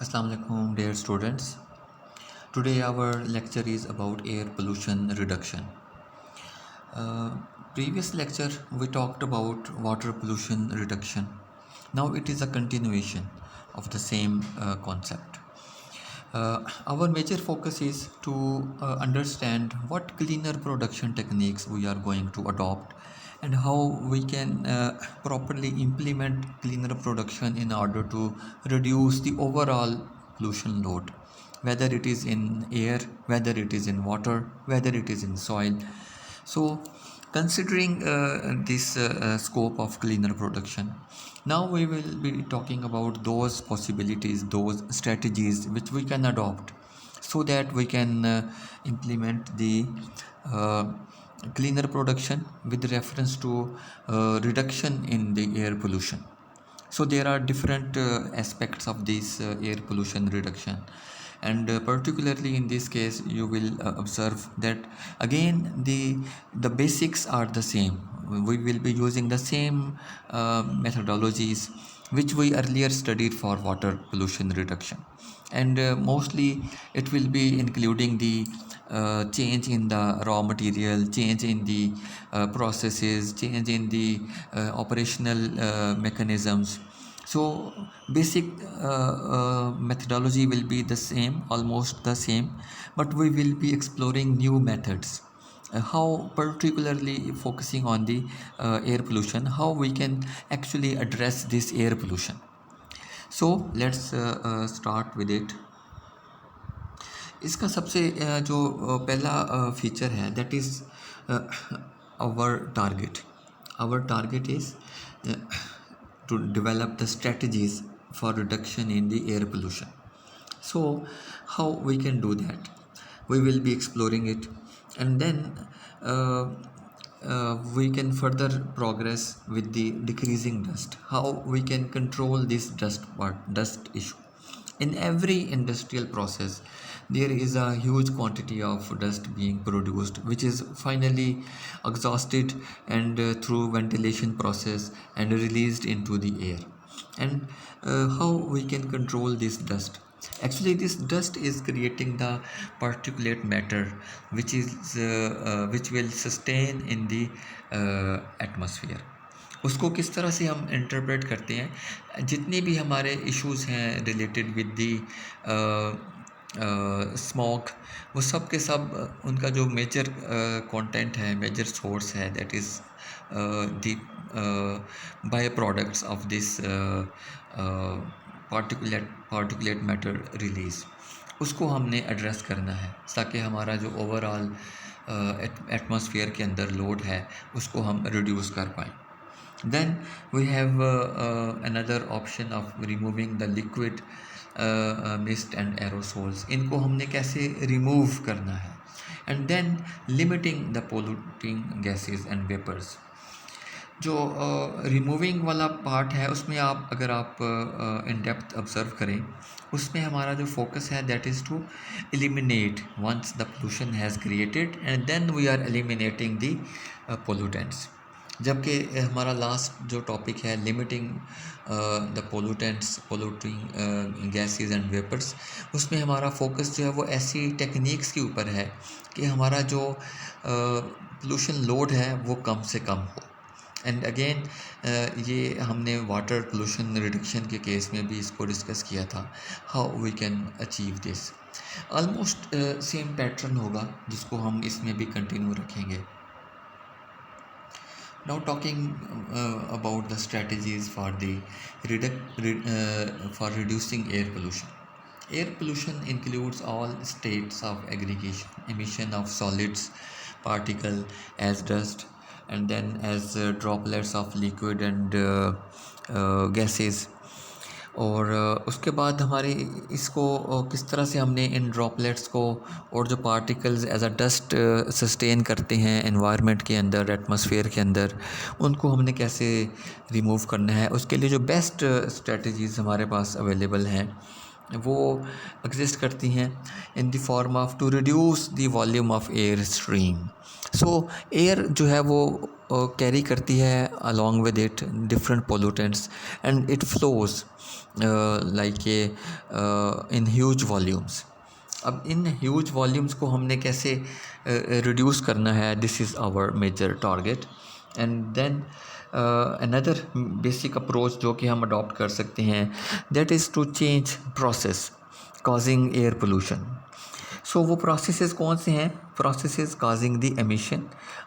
Assalamu alaikum, dear students. Today our lecture is about air pollution reduction. Uh, Previous lecture we talked about water pollution reduction. Now it is a continuation of the same concept. Our major focus is to understand what cleaner production techniques we are going to adopt and how we can properly implement cleaner production in order to reduce the overall pollution load, whether it is in air, whether it is in water, whether it is in soil. So, considering this scope of cleaner production, now we will be talking about those possibilities, those strategies which we can adopt so that we can implement the uh, cleaner production with reference to reduction in the air pollution. So there are different aspects of this air pollution reduction, and particularly in this case you will observe that again the basics are the same. We will be using the same methodologies which we earlier studied for water pollution reduction, and mostly it will be including the change in the raw material, change in the processes, change in the operational mechanisms. So basic methodology will be the same, almost the same, but we will be exploring new methods. How particularly focusing on the air pollution, how we can actually address this air pollution. So let's start with it. इसका सबसे जो पहला feature है that is our target is to develop the strategies for reduction in the air pollution. So how we can do that, we will be exploring it, and then we can further progress with the decreasing dust, how we can control this dust issue. In every industrial process there is a huge quantity of dust being produced which is finally exhausted and through ventilation process and released into the air. And how we can control this dust, actually this dust is creating the particulate matter which will sustain in the atmosphere. उसको किस तरह से हम interpret करते हैं, जितने भी हमारे इश्यूज़ हैं रिलेटेड विद दी स्मोक, वो सब के सब उनका जो मेजर कंटेंट है, मेजर सोर्स है, that is the by products of this particulate matter release, उसको हमने एड्रेस करना है ताकि हमारा जो ओवरऑल एटमॉस्फेयर के अंदर लोड है उसको हम रिड्यूस कर पाएँ. Then we have another option of removing the liquid mist and aerosols. इनको हमने कैसे remove करना है, and then limiting the polluting gases and vapors. जो रिमूविंग वाला पार्ट है उसमें आप अगर आप इन डेप्थ ऑब्ज़र्व करें, उसमें हमारा जो फोकस है that is to eliminate once the pollution has created and then we are eliminating the pollutants. जबकि हमारा लास्ट जो टॉपिक है limiting the polluting gases and vapours, उसमें हमारा फोकस जो है वो ऐसी टेक्निक्स के ऊपर है कि हमारा जो पोल्यूशन लोड है वो कम से कम हो. एंड अगेन ये हमने वाटर पोल्यूशन रिडक्शन के केस में भी इसको डिस्कस किया था, how we can achieve this. Almost same pattern होगा जिसको हम इसमें भी कंटिन्यू रखेंगे. Now talking about the strategies for for reducing air pollution. Air pollution includes all states of aggregation, emission of solids, particle as dust, and then as droplets of liquid and gases. और उसके बाद हमारे इसको किस तरह से हमने इन droplets को और जो particles as a dust sustain करते हैं एनवायरनमेंट के अंदर, एटमॉस्फेयर के अंदर, उनको हमने कैसे रिमूव करना है. उसके लिए जो बेस्ट स्ट्रेटजीज़ हमारे पास अवेलेबल हैं वो एग्जिस्ट करती हैं in the form of to reduce the volume of air stream. So air जो है वो कैरी करती है along with it different pollutants and it flows like a in huge volumes. अब इन ह्यूज वॉल्यूम्स को हमने कैसे रिड्यूस करना है, this is our major target. And then another basic approach जो कि हम अडॉप्ट कर सकते हैं, that is to change process causing air pollution. So वो प्रोसेसेस कौन से हैं? Processes causing the emission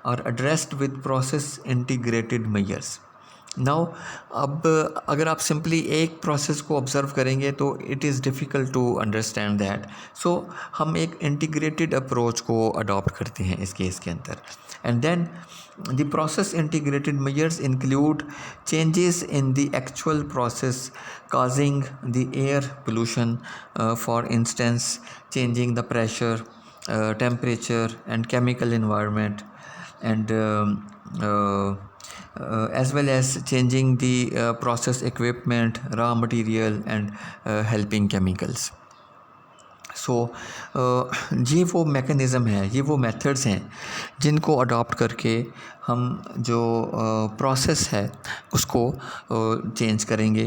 are addressed with process integrated measures. Now अब अगर आप सिंपली एक प्रोसेस को ऑब्ज़र्व करेंगे तो it is difficult to understand that. So हम एक इंटीग्रेटेड अप्रोच को अडॉप्ट करते हैं इस केस के अंदर। And then the process integrated measures include changes in the actual process causing the air pollution, for instance changing the pressure, temperature and chemical environment, and as well as changing the process equipment, raw material and helping chemicals. सो ये वो mechanism है, ये वो methods हैं जिनको adopt करके हम जो प्रोसेस है उसको चेंज करेंगे।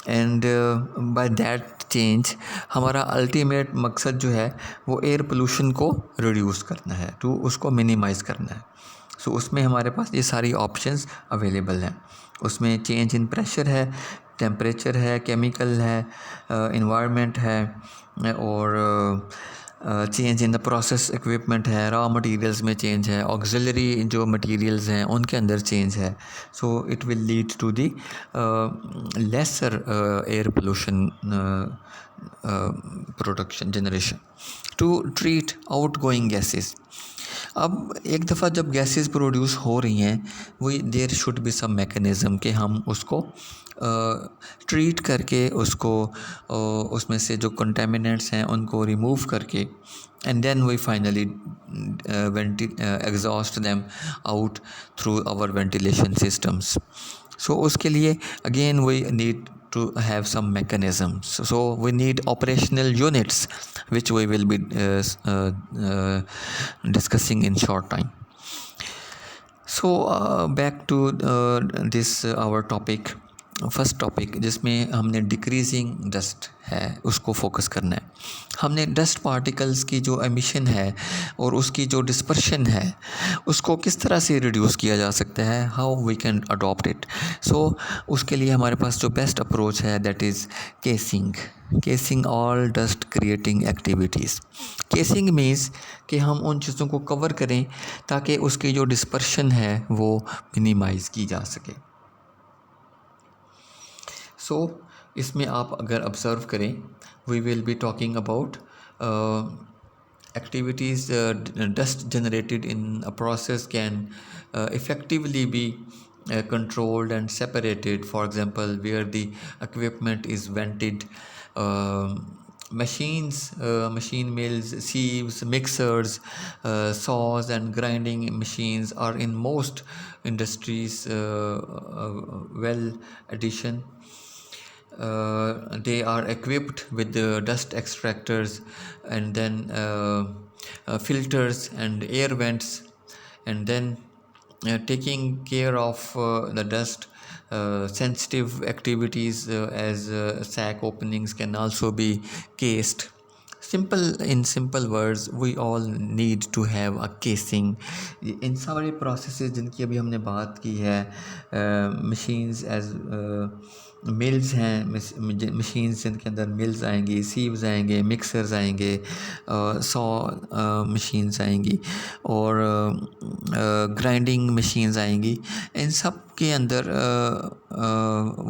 एंड बाय दैट चेंज हमारा अल्टीमेट मकसद जो है वो एयर पोल्यूशन को रिड्यूस करना है, टू उसको मिनिमाइज़ करना है। सो उसमें हमारे पास ये सारी ऑप्शंस अवेलेबल हैं। उसमें चेंज इन प्रेशर है, टेम्परेचर है, केमिकल है, इन्वायरमेंट है, और change in the process equipment है, रॉ मटेरियल्स में चेंज है, ऑक्सिलरी जो मटेरियल्स हैं उनके अंदर चेंज है। So it will lead to the lesser air pollution production generation. To treat out going gases, अब एक दफ़ा जब गैसेस प्रोड्यूस हो रही हैं, वही there should be some mechanism कि हम उसको ट्रीट करके उसको उसमें से जो कंटेमिनेंट्स हैं उनको रिमूव करके and then we finally exhaust them out through our ventilation systems. So उसके लिए again we need to have some mechanisms, so we need operational units which we will be discussing in short time. So back to this our topic, first topic जिसमें हमने decreasing dust है उसको focus करना है। हमने dust particles की जो emission है और उसकी जो डिस्पर्शन है उसको किस तरह से रिड्यूस किया जा सकता है, how we can adopt it. So उसके लिए हमारे पास जो बेस्ट अप्रोच है that is casing all dust creating activities. Casing means कि हम उन चीज़ों को कवर करें ताकि उसकी जो डिस्पर्शन है वो मिनिमाइज़ की जा सके। सो इसमें आप अगर ऑब्ज़र्व करें, we will be talking about activities dust generated in a process can effectively be controlled and separated. For example, where the equipment is vented, machine mills, sieves, mixers, saws and grinding machines are in most industries well addition. They are equipped with the dust extractors and then filters and air vents, and then taking care of the dust sensitive activities as sac openings can also be cased. In simple words, we all need to have a casing. इन सारे processes जिनकी अभी हमने बात की है, machines as mills हैं, machines जिनके अंदर मिल्स आएंगी, सीव्स आएंगे, मिक्सर्स आएंगे, सॉ मशीन्स आएंगी और ग्राइंडिंग मशीन्स आएंगी। इन सब के अंदर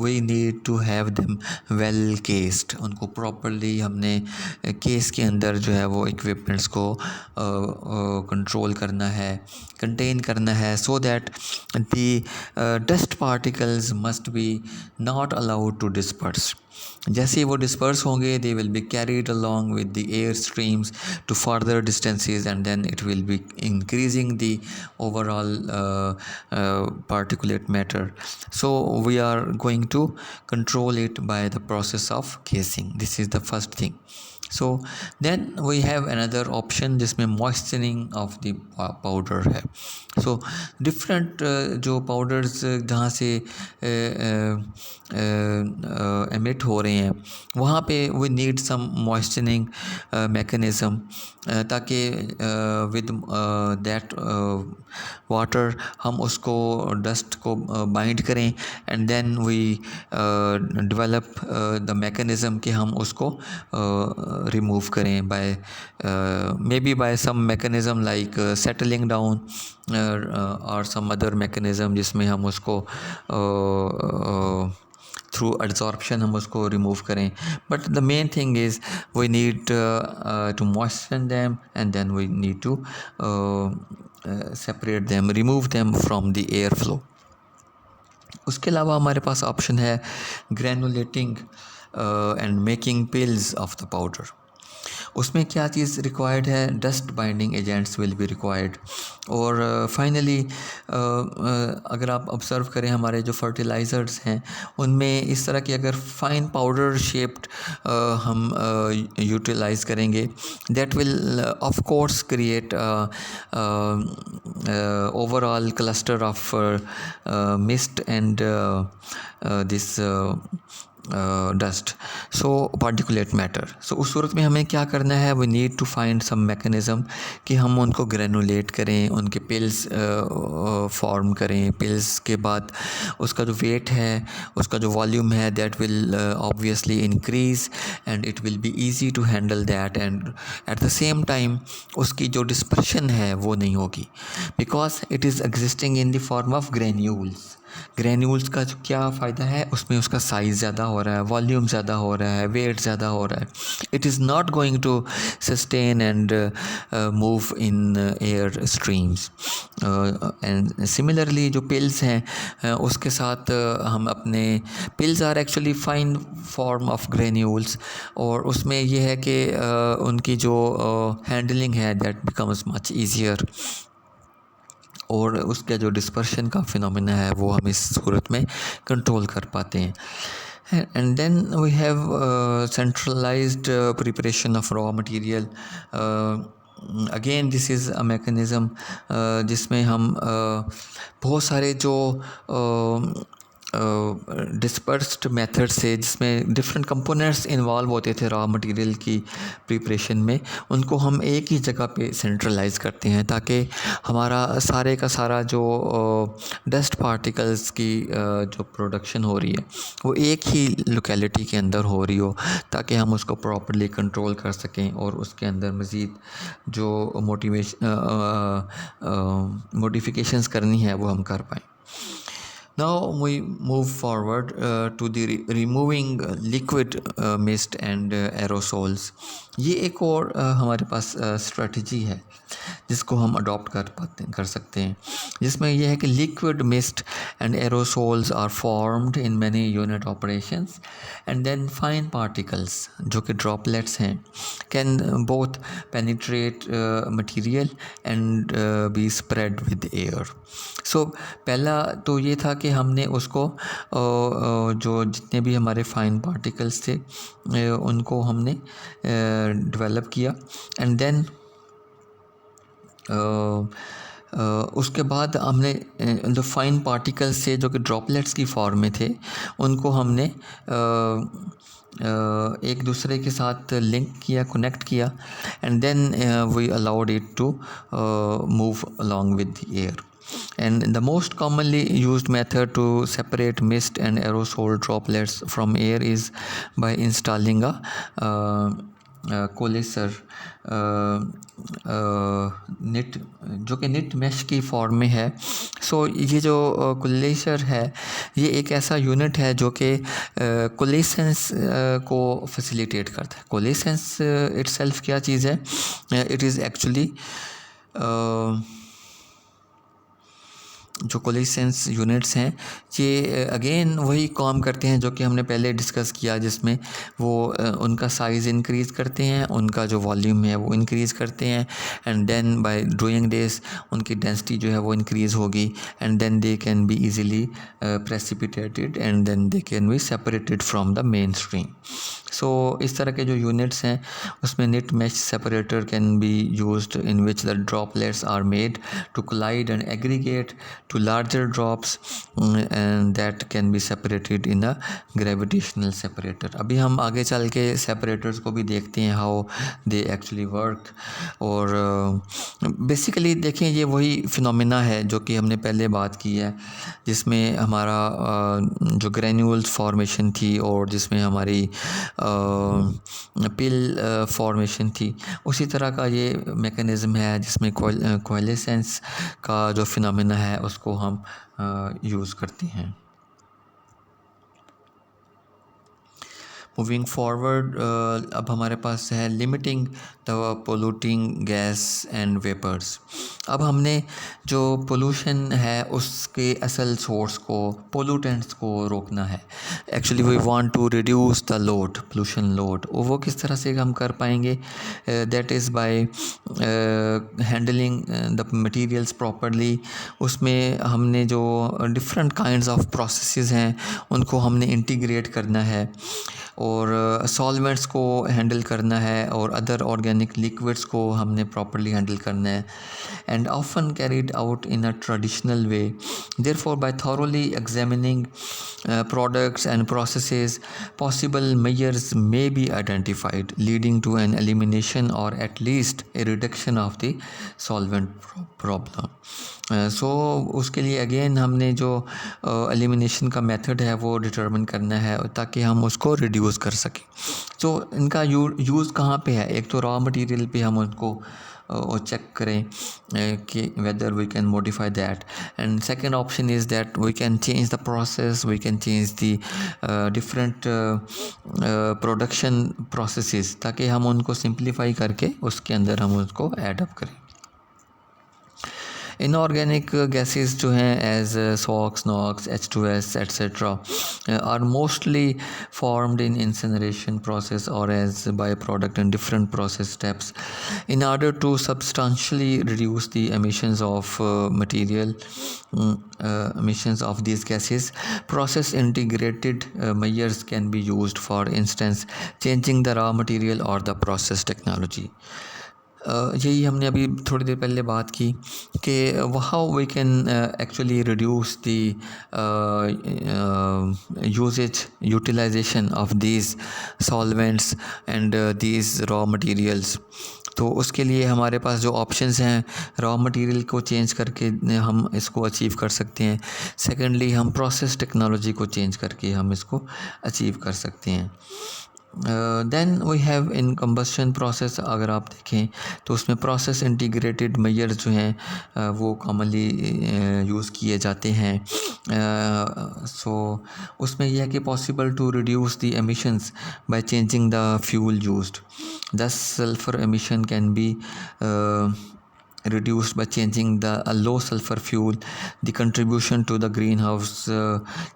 we need to have them well cased. उनको प्रॉपरली हमने केस के अंदर जो है वो इक्विपमेंट्स को कंट्रोल करना है, कंटेन करना है, so that the dust particles must be not allowed to disperse. जैसे वो डिस्पर्स होंगे, they will be carried along with the air streams to further distances and then it will be increasing the overall particulate matter. So we are going to control it by the process of casing. This is the first thing. So then we have another option जिसमें मॉइस्चरिंग of the powder है. So different जो powders जहाँ से emit हो रहे हैं वहाँ पे we need some moisturing mechanism ताकि विद दैट वाटर हम उसको डस्ट को बाइंड करें and then we develop the mechanism कि हम उसको रिमूव करें by maybe by some mechanism like settling down और सम अदर मैकेनिज़्म जिसमें हम उसको थ्रू एड्जॉर्प्शन हम उसको रिमूव करें. But the main thing is we need to moisture them and then we need to separate them, remove them from the air flow. उसके अलावा हमारे पास ऑप्शन है granulating and making pills of the powder. उसमें क्या चीज़ required है? Dust binding agents will be required. और फाइनली अगर आप ऑब्ज़र्व करें हमारे जो फर्टिलाइज़र्स हैं उनमें इस तरह की अगर फाइन पाउडर शेप्ड हम यूटिलाइज़ करेंगे that will of course create overall cluster of mist and this dust, so particulate matter. So उस सूरत में हमें क्या करना है? We need to find some mechanism कि हम उनको ग्रेनुलेट करें, उनके पिल्स फॉर्म करें. पिल्स के बाद उसका जो वेट है, उसका जो वॉल्यूम है that will obviously increase and it will be easy to handle that. And at the same time उसकी जो डिस्पर्शन है वो नहीं होगी because it is existing in the form of granules. Granules का जो क्या फ़ायदा है, उसमें उसका साइज़ ज़्यादा हो रहा है, वॉल्यूम ज़्यादा हो रहा है, वेट ज़्यादा हो रहा है. It is not going to sustain and move in air streams. And similarly जो पिल्स हैं उसके साथ हम अपने pills are actually fine form of granules और उसमें यह है कि उनकी जो हैंडलिंग है दैट बिकम्स मच ईजियर और उसका जो डिस्पर्शन का फिनोमेना है वो हम इस सूरत में कंट्रोल कर पाते हैं. And then we have centralised preparation of raw material. Again this is a mechanism जिसमें हम बहुत सारे जो डिस्पर्स्ड मेथड से जिसमें डिफरेंट कंपोनेंट्स इन्वॉल्व होते थे रॉ मटेरियल की प्रिपरेशन में, उनको हम एक ही जगह पे सेंट्रलाइज़ करते हैं ताकि हमारा सारे का सारा जो डस्ट पार्टिकल्स की जो प्रोडक्शन हो रही है वो एक ही लोकेलिटी के अंदर हो रही हो ताकि हम उसको प्रॉपर्ली कंट्रोल कर सकें और उसके अंदर मज़ीद जो मॉडिफिकेशंस करनी है वो हम कर पाएँ. Now we move forward to the removing liquid mist and aerosols. ये एक और हमारे पास स्ट्रेटजी है जिसको हम अडॉप्ट कर सकते हैं जिसमें यह है कि liquid mist and aerosols are formed in many unit operations and then fine particles जो कि ड्रॉपलेट्स हैं can both penetrate material and be spread with air. So पहला तो ये था कि हमने उसको जो जितने भी हमारे फाइन पार्टिकल्स थे उनको हमने डेवलप किया एंड देन उसके बाद हमने जो फाइन पार्टिकल्स से जो कि ड्रॉपलेट्स की फॉर्म में थे उनको हमने एक दूसरे के साथ लिंक किया, कनेक्ट किया and then we allowed it to move along with the air. And the most commonly used method to separate mist and aerosol droplets from air is by installing a coalescer knit जो कि knit mash की form में है. सो ये जो कोलेसर है ये एक ऐसा यूनिट है जो कि कोलेसेंस को फैसिलिटेट करता है. कोलेसेंस इटसेल्फ क्या चीज़ है? इट इज़ एक्चुअली जो कोलिसेंस यूनिट्स हैं ये अगेन वही काम करते हैं जो कि हमने पहले डिस्कस किया, जिसमें वो उनका साइज़ इंक्रीज़ करते हैं, उनका जो वॉल्यूम है वो इंक्रीज़ करते हैं, and then by doing this उनकी डेंसिटी जो है वो इंक्रीज़ होगी, and then they can be easily precipitated and then they can be separated from the main stream. So इस तरह के जो यूनिट्स हैं उसमें net mesh separator can be used in which the droplets are made to collide and aggregate to larger drops and that can be separated in a gravitational separator. अभी हम आगे चल के सेपरेटर्स को भी देखते हैं हाउ दे एक्चुअली वर्क। और बेसिकली देखें ये वही फिनोमेना है जो कि हमने पहले बात की है, जिसमें हमारा जो ग्रैन्यूल्स फॉर्मेशन थी और जिसमें हमारी पिल फॉर्मेशन थी, उसी तरह का ये मेकनिज़म है जिसमें कोएलेसेंस का जो फिनोमेना है उसको हम यूज़ करते हैं। मूविंग फॉरवर्ड, अब हमारे पास है limiting the polluting gas and vapours. अब हमने जो पोल्यूशन है उसके असल सोर्स को, पोल्यूटेंट्स को रोकना है। Actually we want to reduce the load, pollution load. वो किस तरह से हम कर पाएंगे? That is by handling the materials properly. उसमें हमने जो डिफरेंट काइंड्स ऑफ प्रोसेसेस हैं उनको हमने इंटीग्रेट करना है, और सॉल्वेंट्स को हैंडल करना है, और अदर ऑर्गेनिक लिक्विड्स को हमने प्रॉपरली हैंडल करना है, and often carried out in a traditional way. Therefore by thoroughly examining products and processes, possible measures may be identified leading to an elimination or at least a reduction of the solvent problem. सो उसके लिए again हमने जो elimination का method है वो determine करना है ताकि हम उसको रिड्यूस कर सकें। तो इनका यूज़ कहाँ पे है? एक तो रॉ मटेरियल पे हम उनको और चेक करें कि whether we can modify that, and second option is that we can change the process, we can change the different production processes ताकि हम उनको सिंप्लीफाई करके उसके अंदर हम उसको ऐड अप करें। इनऑर्गेनिक गैसेस जो हैं as SOx, NOx, H2S etc. are mostly formed in incineration process or as byproduct in different process steps. In order to substantially reduce the emissions of emissions of these gases, process integrated measures can be used, for instance changing the raw material or the process technology. यही हमने अभी थोड़ी देर पहले बात की कि how we can actually reduce the utilisation of these solvents and these raw materials. तो उसके लिए हमारे पास जो ऑप्शंस हैं, रॉ मटेरियल को चेंज करके हम इसको अचीव कर सकते हैं। सेकेंडली हम प्रोसेस टेक्नोलॉजी को चेंज करके हम इसको अचीव कर सकते हैं। Then we have in combustion process, अगर आप देखें तो उसमें प्रोसेस इंटीग्रेटेड मेजर्स जो हैं वो कॉमनली यूज़ किए जाते हैं। सो उसमें यह है कि possible to reduce the emissions by changing the fuel used. Thus sulphur emission can be reduced by changing a low sulfur fuel. The contribution to the greenhouse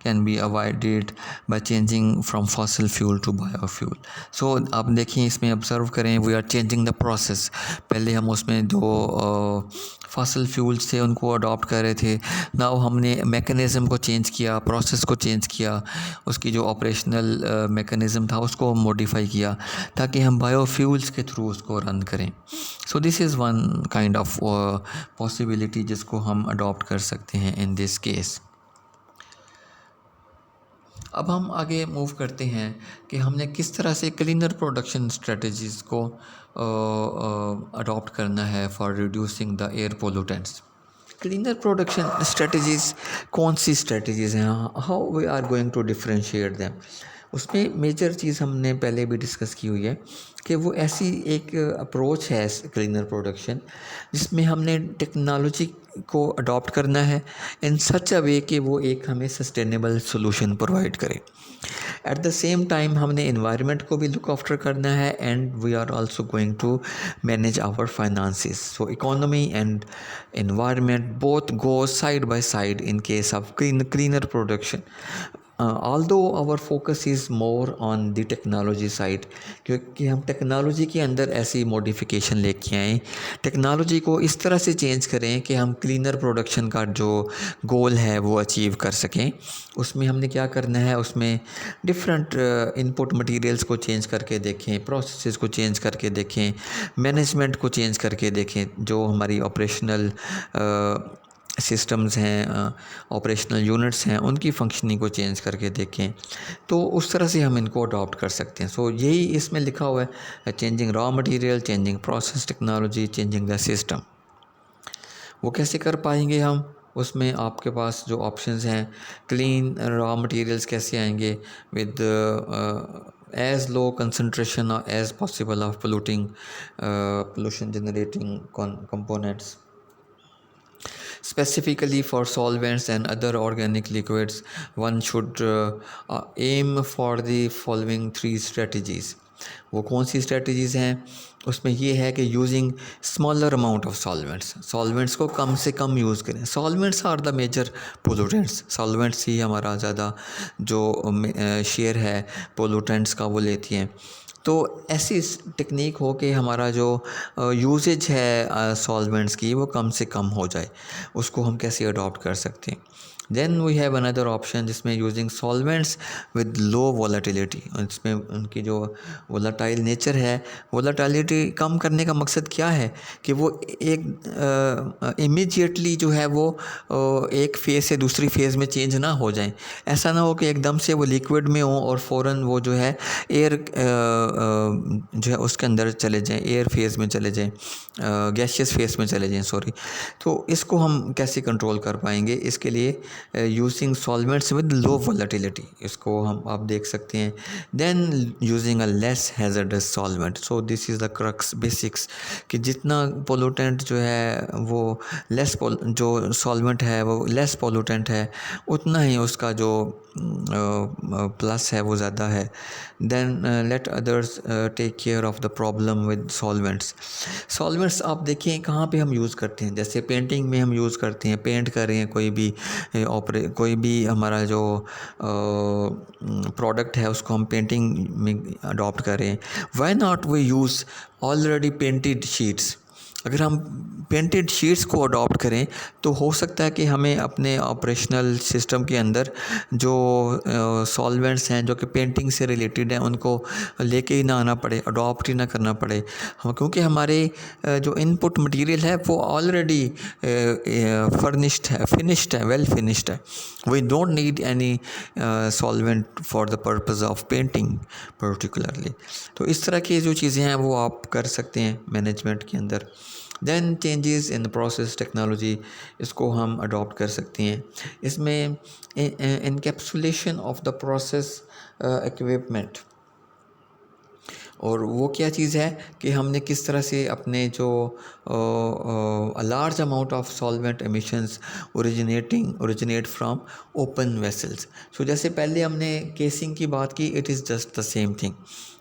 can be avoided by changing from fossil fuel to biofuel. So आप देखिए इसमें observe करें, we are changing the process. पहले हम उसमें जो fossil fuels थे उनको अडॉप्ट कर रहे थे, नाउ हमने मैकेनिज़्म को चेंज किया, प्रोसेस को चेंज किया, उसकी जो ऑपरेशनल मैकेनिज़्म था उसको मॉडिफाई किया ताकि हम बायोफ्यूल्स के थ्रू उसको रन करें। सो this is one kind of possibility जिसको हम अडॉप्ट कर सकते हैं इन दिस केस। अब हम आगे मूव करते हैं कि हमने किस तरह से क्लीनर प्रोडक्शन स्ट्रेटजीज़ को अडॉप्ट करना है for reducing the air pollutants. Cleaner production strategies कौन सी स्ट्रेटजीज़ हैं? How we are going to differentiate them? उसमें मेजर चीज़ हमने पहले भी डिस्कस की हुई है कि वो ऐसी एक अप्रोच है क्लीनर प्रोडक्शन जिसमें हमने टेक्नोलॉजी को अडॉप्ट करना है इन सच अ वे कि वो एक हमें सस्टेनेबल सोल्यूशन प्रोवाइड करे। एट द सेम टाइम हमने इन्वायरमेंट को भी लुक आफ्टर करना है and we are also going to manage our finances. So economy and environment both go side by side in case of cleaner production. Although our focus is more on the technology side, क्योंकि हम technology के अंदर ऐसी modification लेके आएँ, technology को इस तरह से चेंज करें कि हम क्लीनर प्रोडक्शन का जो गोल है वो अचीव कर सकें। उसमें हमने क्या करना है, उसमें डिफरेंट इनपुट मटेरियल्स को चेंज करके देखें, प्रोसेसेस को चेंज करके देखें, मैनेजमेंट को चेंज करके देखें, जो हमारी ऑपरेशनल सिस्टम्स हैं, ऑपरेशनल यूनिट्स हैं, उनकी फंक्शनिंग को चेंज करके देखें। तो उस तरह से हम इनको अडॉप्ट कर सकते हैं। सो यही इसमें लिखा हुआ है, changing raw material, changing process technology, changing the system. वो कैसे कर पाएंगे हम? उसमें आपके पास जो ऑप्शंस हैं, क्लीन रॉ मटेरियल्स कैसे आएंगे विद एज लो कंसंट्रेशन और as possible of pollution generating components. Specifically for solvents and other organic liquids, one should aim for the following three strategies. वो कौन सी स्ट्रेटजीज़ हैं? उसमें ये है कि using smaller amount of solvents को कम से कम यूज़ करें। Solvents are the major pollutants, solvents ही हमारा ज़्यादा जो शेयर है पोलूटेंट्स का वो लेती हैं। तो ऐसी टेक्निक हो कि हमारा जो यूसेज है सॉल्वेंट्स की वो कम से कम हो जाए, उसको हम कैसे अडॉप्ट कर सकते हैं। Then we have another option जिसमें using solvents with low volatility, इसमें उनकी जो वोलाटाइल नेचर है, वोलाटिलिटी कम करने का मकसद क्या है कि वो एक इमीडिएटली जो है वो एक फेज़ से दूसरी फेज़ में चेंज ना हो जाए। ऐसा ना हो कि एकदम से वो लिक्विड में हो और फ़ौरन वो जो है एयर जो है उसके अंदर चले जाएं, एयर फेज़ में चले जाएं, गैशियस फेज़ में चले जाएं, सॉरी। तो इसको हम कैसे कंट्रोल कर पाएंगे? इसके लिए using solvents with low volatility, इसको हम आप देख सकते हैं। Then using a less hazardous solvent. So this is the crux basics कि जितना पोलूटेंट जो है वो जो सॉल्वेंट है वो लेस पोलूटेंट है, उतना ही उसका जो प्लस है वो ज़्यादा है। Then let others take care of the problem with solvents आप देखें कहाँ पे हम यूज़ करते हैं। जैसे पेंटिंग में हम यूज़ करते हैं, पेंट कर रहे हैं कोई भी हमारा जो प्रोडक्ट है उसको हम पेंटिंग में अडॉप्ट कर रहे हैं। Why not we use already painted sheets? अगर हम पेंटेड शीट्स को अडॉप्ट करें तो हो सकता है कि हमें अपने ऑपरेशनल सिस्टम के अंदर जो सॉल्वेंट्स हैं जो कि पेंटिंग से रिलेटेड हैं उनको लेके ही ना आना पड़े, अडॉप्ट ही ना करना पड़े हम, क्योंकि हमारे जो इनपुट मटेरियल है वो ऑलरेडी फर्निश्ड है, फिनिश्ड है, वेल फिनिश्ड है। We don't need any solvent for the purpose of painting particularly. तो इस तरह की जो चीज़ें हैं वो आप कर सकते हैं मैनेजमेंट के अंदर। Then changes in process technology, इसको हम अडॉप्ट कर सकते हैं। इसमें encapsulation of the process equipment, और वो क्या चीज़ है कि हमने किस तरह से अपने जो large amount of solvent emissions originate from open vessels. So जैसे पहले हमने केसिंग की बात की, it is just the same thing.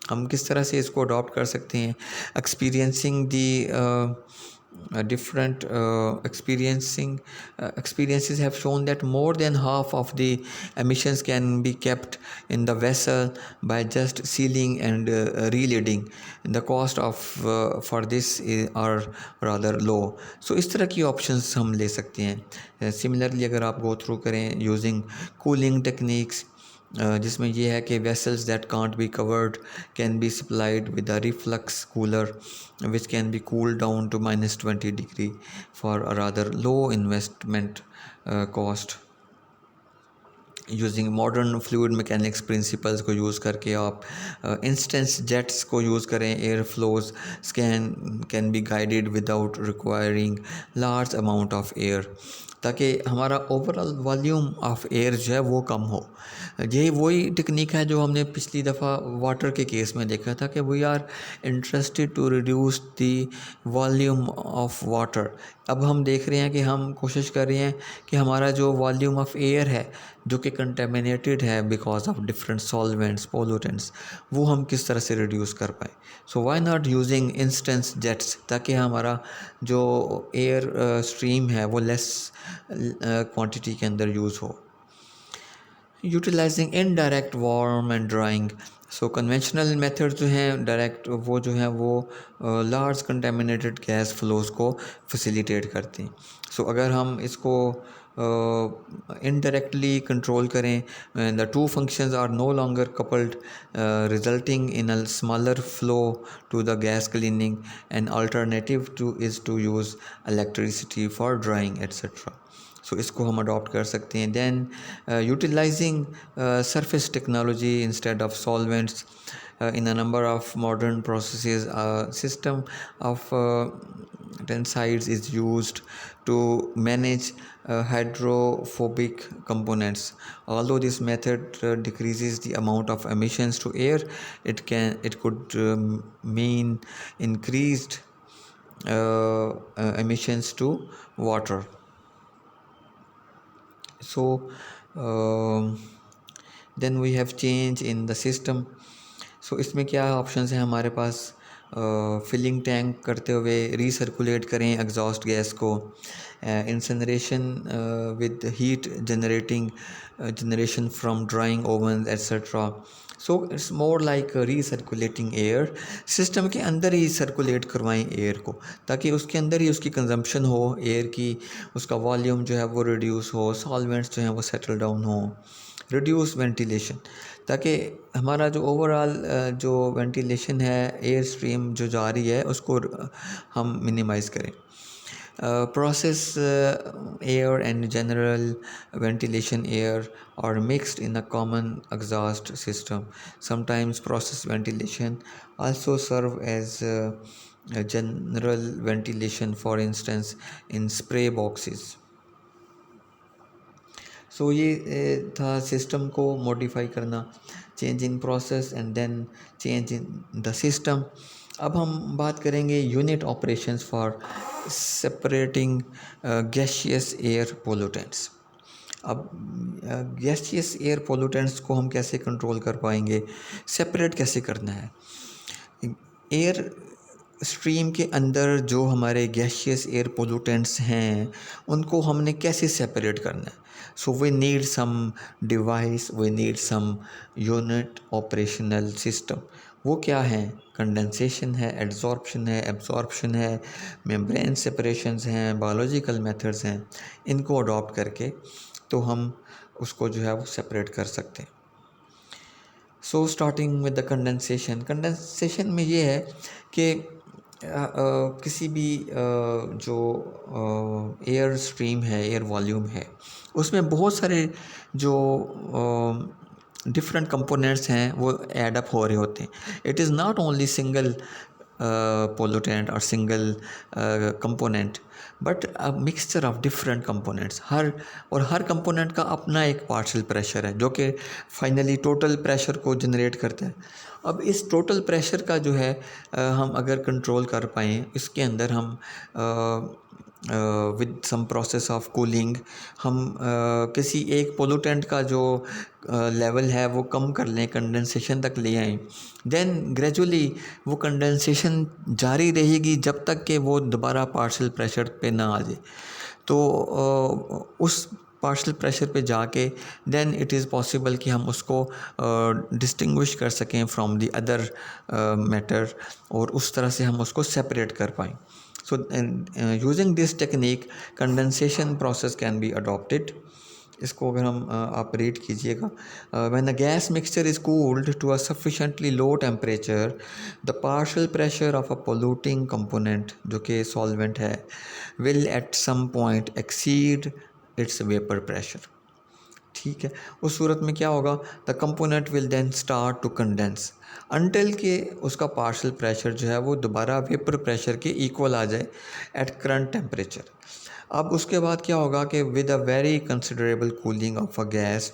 हम किस तरह से इसको अडॉप्ट कर सकते हैं? Experiencing the different experiences have shown that more than half of the emissions can be kept in the vessel by just sealing and releading. The cost of for this are rather low. So इस तरह की options हम ले सकते हैं। Similarly अगर आप go through करें using cooling techniques, जिसमें ये है कि vessels that can't be covered can be supplied with a reflux cooler which can be cooled down to -20 degree for a rather low investment cost. Using modern fluid mechanics principles को use करके आप instance jets को use करें। Air flows can be guided without requiring large amount of air, ताकि हमारा overall volume of air जो है वो कम हो। यही वही टेक्निक है जो हमने पिछली दफ़ा वाटर के केस में देखा था कि we are interested to reduce the volume of water. अब हम देख रहे हैं कि हम कोशिश कर रहे हैं कि हमारा जो वॉल्यूम ऑफ एयर है जो कि कंटेमिनेटेड है because of different solvents pollutants, वो हम किस तरह से रिड्यूस कर पाएँ। So why not using instance jets, ताकि हमारा जो एयर स्ट्रीम है वो लेस क्वांटिटी के अंदर यूज़ हो। Utilizing indirect warm and drying. So conventional method जो हैं डायरेक्ट वो जो है वो लार्ज कंटेमिनेटेड गैस फ्लोज को फैसिलिटेट करते हैं। सो अगर हम इसको इनडायरेक्टली कंट्रोल करें, the two functions are no longer coupled, resulting in a smaller flow to the gas cleaning, and alternative two is to use electricity for drying etcetera. So इसको हम adopt कर सकते हैं। Than utilizing surface technology instead of solvents in a number of modern processes, a system of tensides is used to manage hydrophobic components. Although this method decreases the amount of emissions to air, it could mean increased emissions to water. So then we have change in the system. सो इसमें क्या options हैं हमारे पास? Filling tank करते हुए recirculate करें exhaust gas को, incineration with heat generation from drawing oven etcetera. So it's more like recirculating air. System के अंदर ही सर्कुलेट करवाएं एयर को, ताकि उसके अंदर ही उसकी कंजम्पशन हो एयर की, उसका वॉल्यूम जो है वो रिड्यूस हो, सॉल्वेंट्स जो हैं वो सेटल डाउन हो। रिड्यूस वेंटिलेशन, ताकि हमारा जो ओवरऑल जो वेंटिलेशन है एयर स्ट्रीम जो जा रही है उसको हम मिनिमाइज़ करें। Process air and general ventilation air are mixed in a common exhaust system. Sometimes process ventilation also serve as a general ventilation, for instance in spray boxes. सो ये था सिस्टम को मॉडिफाई करना, change in process and then change in the system. अब हम बात करेंगे unit operations for separating gaseous air pollutants. अब gaseous air pollutants को हम कैसे कंट्रोल कर पाएंगे, सेपरेट कैसे करना है? एयर स्ट्रीम के अंदर जो हमारे गैसियस एयर पोल्यूटेंट्स हैं उनको हमने कैसे सेपरेट करना है? So we need some device, we need some unit operational system. वो क्या है? कंडेंसेशन है, एड्सॉर्प्शन है, एब्सॉर्प्शन है, मेम्ब्रेन सेपरेशंस हैं, बायोलॉजिकल मेथड्स हैं। इनको अडॉप्ट करके तो हम उसको जो है वो सेपरेट कर सकते हैं। So starting with the condensation में ये है कि किसी भी जो एयर स्ट्रीम है, एयर वॉल्यूम है, उसमें बहुत सारे जो डिफरेंट कंपोनेंट्स हैं वो ऐड अप हो रहे होते हैं। It is not only single pollutant और single component, but a mixture of different components. हर कंपोनेंट का अपना एक पार्शियल प्रेशर है जो कि फाइनली टोटल प्रेशर को जनरेट करता है। अब इस टोटल प्रेशर का जो है हम अगर कंट्रोल कर पाएँ, इसके अंदर हम with some process of cooling हम किसी एक पोल्यूटेंट का जो लेवल है वो कम कर लें, कंडेंसेशन तक ले आएँ, देन ग्रेजुअली वो कंडेंसेशन जारी रहेगी जब तक कि वो दोबारा पार्शियल प्रेशर पे ना आ जाए। तो उस पार्शियल प्रेशर पे जाके देन इट इज़ पॉसिबल कि हम उसको डिस्टिंग्विश कर सकें फ्रॉम द अदर मैटर, और उस तरह से हम उसको सेपरेट कर पाएँ। So using this technique condensation process can be adopted. इसको अगर हम आप रीड कीजिएगा, when the gas mixture is cooled to a sufficiently low temperature, the partial pressure of a polluting component जो कि solvent है will at some point exceed its vapor pressure. ठीक है। उस सूरत में क्या होगा, the component will then start to condense until के उसका पार्शियल प्रेशर जो है वो दोबारा वेपर प्रेशर के इक्वल आ जाए एट करंट टेम्परेचर। अब उसके बाद क्या होगा कि with a very considerable cooling of a gas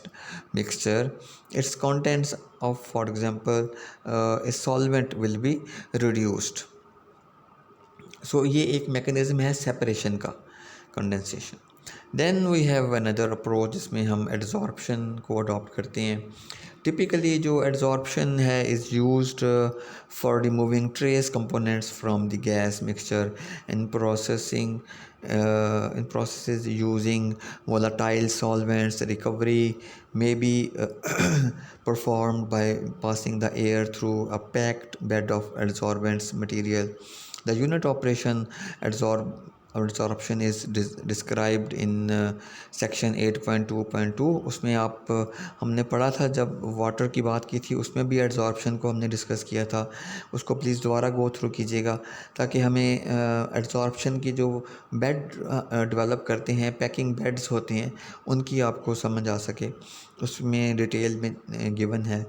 mixture its contents of for example a solvent will be reduced. So ये एक मैकेनिज्म है सेपरेशन का, condensation. Then we have another approach जिसमें हम एड्जॉर्प्शन को अडॉप्ट करते हैं। टिपिकली जो एड्जॉर्प्शन है is used for removing trace components from the gas mixture in processing in processes using volatile solvents. Recovery may be performed by passing the air through a packed bed of adsorbents material. The unit operation absorption is described in section 8.2.2। उसमें आप हमने पढ़ा था जब water की बात की थी, उसमें भी एड्जॉर्प्शन को हमने डिस्कस किया था। उसको प्लीज़ दोबारा गो थ्रू कीजिएगा ताकि हमें एड्जॉर्प्शन की जो बेड डेवलप करते हैं, पैकिंग बेड्स होते हैं, उनकी आपको समझ आ सके, उसमें डिटेल में गिवन है।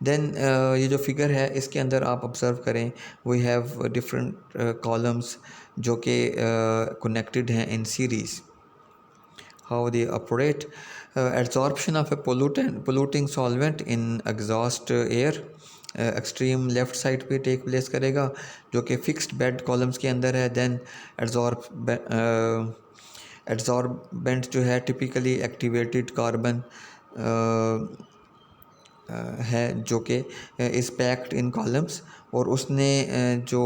देन ये जो फिगर है इसके अंदर आप ऑब्ज़र्व करें, वी हैव डिफरेंट कॉलम्स जो कि कनेक्टेड हैं in series. How they operate, adsorption of a polluting solvent in exhaust air extreme left side पे टेक प्लेस करेगा जो कि फिक्स्ड बेड कॉलम्स के अंदर है। देन एड्जॉर्बेंट जो है टिपिकली एक्टिवेटेड कार्बन है जो कि इस पैक्ड इन कॉलम्स, और उसने जो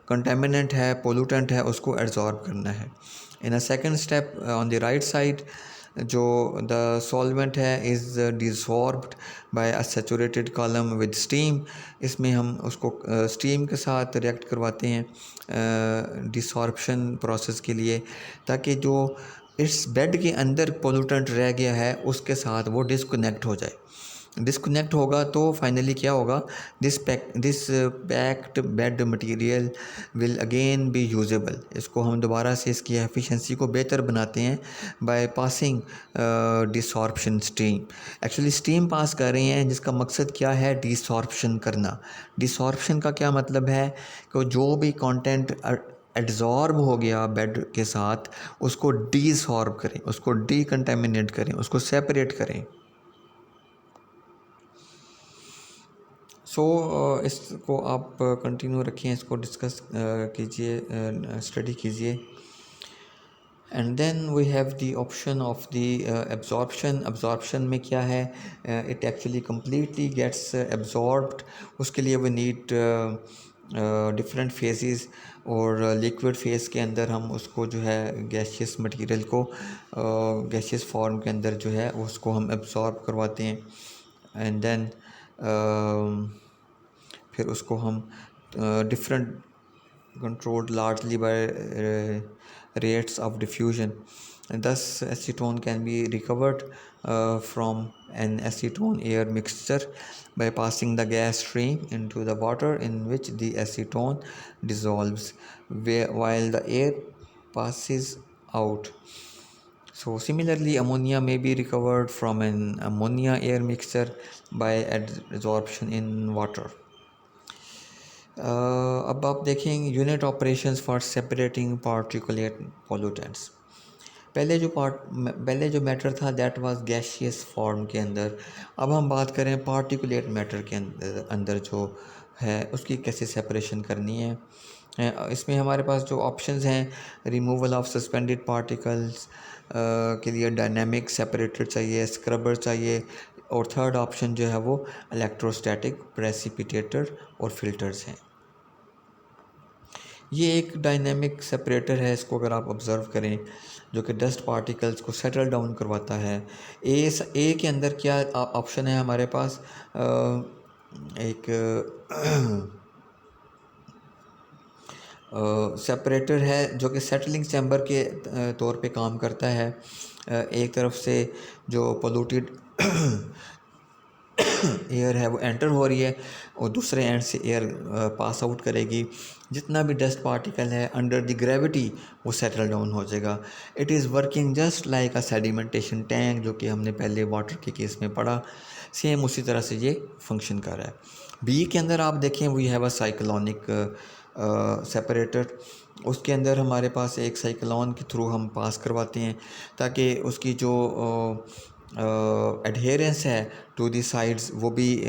कंटेमिनेंट है, पोल्यूटेंट है, उसको एड्जॉर्ब करना है। In a second step on the right side जो द सॉल्वेंट है is desorbed by a saturated column with steam. इसमें हम उसको स्टीम के साथ रिएक्ट करवाते हैं डिसॉर्प्शन प्रोसेस के लिए, ताकि जो इस बेड के अंदर पोल्यूटेंट रह गया है उसके साथ वो डिस्कनेक्ट हो जाए। डिस्कनेक्ट होगा तो फाइनली क्या होगा, this packed bed material will again be usable. इसको हम दोबारा से इसकी एफिशिएंसी को बेहतर बनाते हैं by passing desorption steam. Actually steam pass कर रहे हैं जिसका मकसद क्या है, डिसॉर्प्शन करना। डिसॉर्प्शन का क्या मतलब है कि जो भी कंटेंट एड्जॉर्ब हो गया बेड के साथ उसको डिसॉर्ब करें, उसको डीकंटेमिनेट करें, उसको सेपरेट करें। इसको आप कंटिन्यू रखिए, इसको डिस्कस कीजिए, स्टडी कीजिए। And then we have the option of the absorption में क्या है, it actually completely gets absorbed. उसके लिए वी नीड डिफरेंट फेजेस, और लिक्विड फेज़ के अंदर हम उसको जो है गैशियस मटेरियल को गैशियस फॉर्म के अंदर जो है उसको हम एब्जॉर्ब करवाते हैं। एंड देन फिर उसको हम different controlled largely by rates of diffusion, and thus acetone can be recovered from an acetone air mixture by passing the gas stream into the water in which the acetone dissolves while the air passes out. So similarly, ammonia may be recovered from an ammonia air mixture by adsorption in water. अब आप देखेंगे unit operations for separating particulate pollutants. पहले जो matter था that was gaseous form के अंदर। अब हम बात करें पार्टिकुलेट मैटर के अंदर जो है उसकी कैसे सेपरेशन करनी है। इसमें हमारे पास जो ऑप्शंस हैं, रिमूवल ऑफ सस्पेंडेड पार्टिकल्स के लिए डायनेमिक सेपरेटर चाहिए, स्क्रबर चाहिए, और थर्ड ऑप्शन जो है वो इलेक्ट्रोस्टैटिक प्रेसिपिटेटर और फिल्टर्स हैं। ये एक डायनेमिक सेपरेटर है, इसको अगर आप ऑब्ज़र्व करें, जो कि डस्ट पार्टिकल्स को सेटल डाउन करवाता है। ए के अंदर क्या ऑप्शन है हमारे पास, एक सेपरेटर है जो कि सेटलिंग चैम्बर के तौर पे काम करता है। एक तरफ से जो पोल्यूटेड एयर है वो एंटर हो रही है और दूसरे एंड से एयर पास आउट करेगी। जितना भी डस्ट पार्टिकल है अंडर द ग्रेविटी वो सेटल डाउन हो जाएगा। It is working just like a sedimentation tank, जो कि हमने पहले वाटर के केस में पढ़ा। सेम उसी तरह से ये फंक्शन कर रहा है। बी के अंदर आप देखें we have a cyclonic separator. उसके अंदर हमारे पास एक साइक्लोन के थ्रू हम पास करवाते हैं ताकि उसकी जो एडहेरेंस है टू दी साइड्स वो भी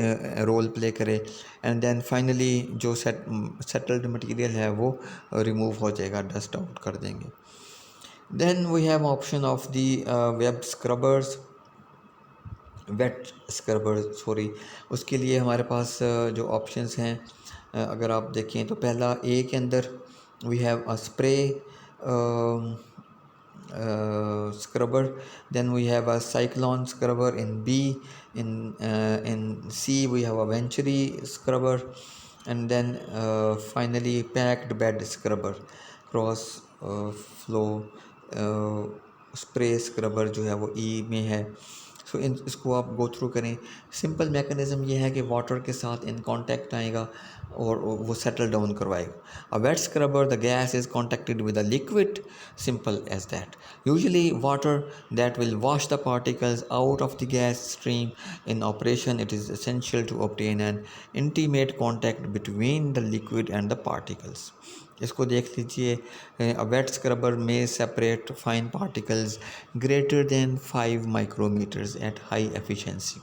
रोल प्ले करे। एंड देन फाइनली जो सेटल्ड मटेरियल है वो रिमूव हो जाएगा, डस्ट आउट कर देंगे। Then we have option of the web scrubbers, wet scrubber sorry. उसके लिए हमारे पास जो ऑप्शंस हैं अगर आप देखें तो पहला ए के अंदर we have a spray scrubber, then we have a cyclone scrubber in B, in C we have a venturi scrubber, and then finally packed bed scrubber, cross flow spray scrubber जो है वो ई में है। सो इसको आप go through करें। Simple mechanism ये है कि वाटर के साथ इन कांटेक्ट आएगा और वो सेटल डाउन करवाएगा। A wet scrubber the gas is contacted with a liquid, simple as that. Usually water that will wash the particles out of the gas stream in operation it is essential to obtain an intimate contact between the liquid and the particles. इसको देख लीजिए। A wet scrubber में separate fine particles greater than 5 micrometers at high efficiency.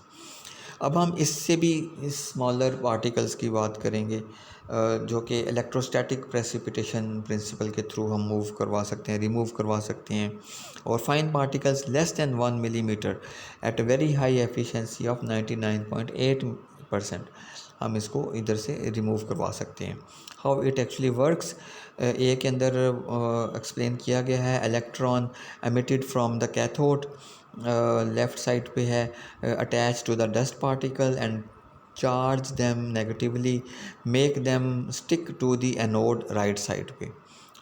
अब हम इससे भी smaller particles की बात करेंगे जो कि इलेक्ट्रोस्टैटिक प्रेसिपिटेशन प्रिंसिपल के थ्रू हम मूव करवा सकते हैं, रिमूव करवा सकते हैं। और fine particles less than 1 millimetre at very high efficiency of 99.8% हम इसको इधर से रिमूव करवा सकते हैं। How it actually works, A के अंदर एक्सप्लेन किया गया है। Electron emitted from the cathode left side पे है, attach to the dust particle and charge them negatively, make them stick to the anode right side पे।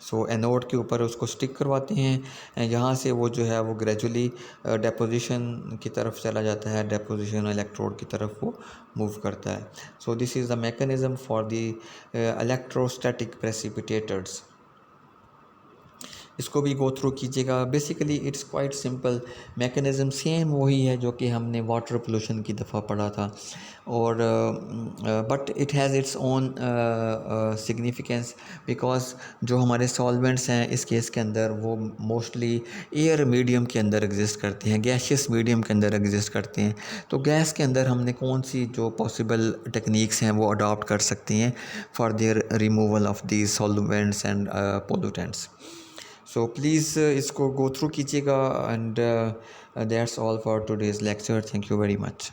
सो एनोड के ऊपर उसको स्टिक करवाते हैं। यहाँ से वो जो है वो ग्रेजुअली डेपोजिशन की तरफ चला जाता है, डेपोजिशन इलेक्ट्रोड की तरफ वो मूव करता है। सो this is the mechanism for the electrostatic precipitators. इसको भी गो थ्रू कीजिएगा। Basically it's quite simple, mechanism same वही है जो कि हमने वाटर पोल्यूशन की दफ़ा पढ़ा था। और but it has its own significance because जो हमारे सॉल्वेंट्स हैं इस केस के अंदर वो मोस्टली एयर मीडियम के अंदर एग्जिस्ट करते हैं, गैशियस मीडियम के अंदर एग्जिस्ट करते हैं। तो गैस के अंदर हमने कौन सी जो पॉसिबल टेक्निक्स हैं वो अडॉप्ट कर सकते हैं for their removal of these solvents and pollutants. So please इसको गो थ्रू कीजिएगा। And that's all for today's lecture. Thank you very much.